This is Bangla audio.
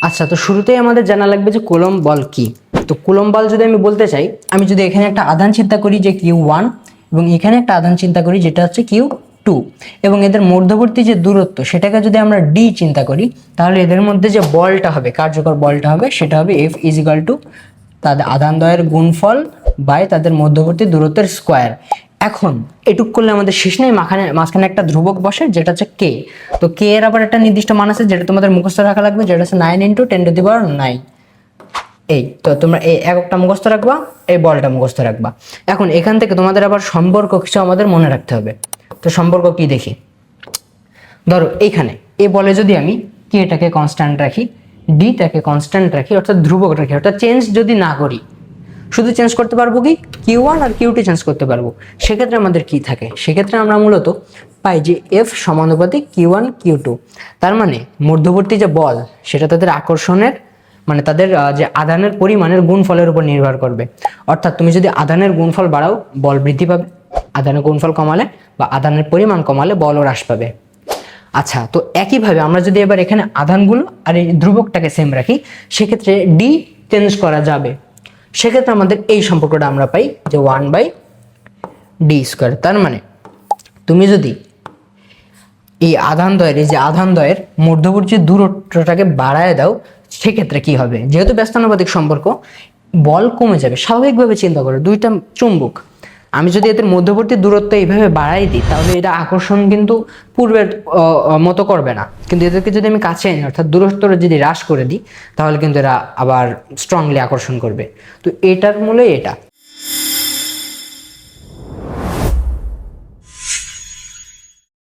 আচ্ছা, তো শুরুতেই আমাদের জানা লাগবে যে কুলম্ব বল কি। তো কুলম্ব বল যদি আমি বলতে চাই, আমি যদি এখানে একটা আধান চিন্তা করি যে Q1 এবং এখানে একটা আধান চিন্তা করি যেটা হচ্ছে Q2 এবং এদের মধ্যবর্তী যে দূরত্ব সেটাকে যদি আমরা D চিন্তা করি, তাহলে এদের মধ্যে যে বলটা হবে, কার্যকর বলটা হবে, সেটা হবে F ইজিক্যাল টু তাদের আধানদ্বয়ের গুণফল বাই তাদের মধ্যবর্তী দূরত্বের স্কোয়ার। এখন এটুক করলে আমাদের শেষ নেই, মাঝখানে একটা ধ্রুবক বসে যেটা হচ্ছে কে। তো কে এর আবার একটা নির্দিষ্ট মান আছে যেটা তোমাদের মুখস্থ রাখা লাগবে, যেটা হচ্ছে 9 × 10⁹ এই। তো তোমরা এই এককটা মুখস্থ রাখবা, এই বলটা মুখস্থ রাখবা। এখন এখান থেকে তোমাদের আবার সম্পর্ক কিছু আমাদের মনে রাখতে হবে। তো সম্পর্ক কি দেখি, ধরো এইখানে এ বলে যদি আমি কেটাকে কনস্ট্যান্ট রাখি, ডিটাকে কনস্ট্যান্ট রাখি, অর্থাৎ ধ্রুবক রাখি, অর্থাৎ চেঞ্জ যদি না করি, শুধু চেঞ্জ করতে পারবো কি Q1 আর Q2 চেঞ্জ করতে পারবো, সেক্ষেত্রে আমাদের কি থাকে, সেক্ষেত্রে আমরা মূলত পাই যে F সমানুপাতিক Q1 Q2। তার মানে মধ্যবর্তী যে বল সেটা তাদের আকর্ষণের মানে তাদের যে আধানের পরিমাণের গুণফলের উপর নির্ভর করবে। অর্থাৎ তুমি যদি আধানের গুণফল বাড়াও বল বৃদ্ধি পাবে, আধানের গুণফল কমালে বা আধানের পরিমাণ কমালে বলও হ্রাস পাবে। আচ্ছা, তো একইভাবে আমরা যদি এবার এখানে আধানগুলো আর এই ধ্রুবকটাকে সেম রাখি, সেক্ষেত্রে ডি চেঞ্জ করা যাবে। সেক্ষেত্রে আমাদের এই সম্পর্কটা আমরা পাই যে 1/d²। তার মানে তুমি যদি এই আধানদ্বয়ের মধ্যবর্তী দূরত্বটাকে বাড়ায় দাও, সেক্ষেত্রে কি হবে, যেহেতু ব্যস্তানুপাতিক সম্পর্ক বল কমে যাবে। স্বাভাবিকভাবে চিন্তা করো, দুইটা চুম্বক, আমি যদি এদের মধ্যবর্তী দূরত্ব এইভাবে বাড়াই দিই, তাহলে এটা আকর্ষণ কিন্তু পূর্বের মতো করবে না। কিন্তু এদেরকে যদি আমি কাছে আনি, অর্থাৎ দূরত্বটা যদি হ্রাস করে দিই, তাহলে কিন্তু এরা আবার স্ট্রংলি আকর্ষণ করবে। তো এটার মূলে এটা।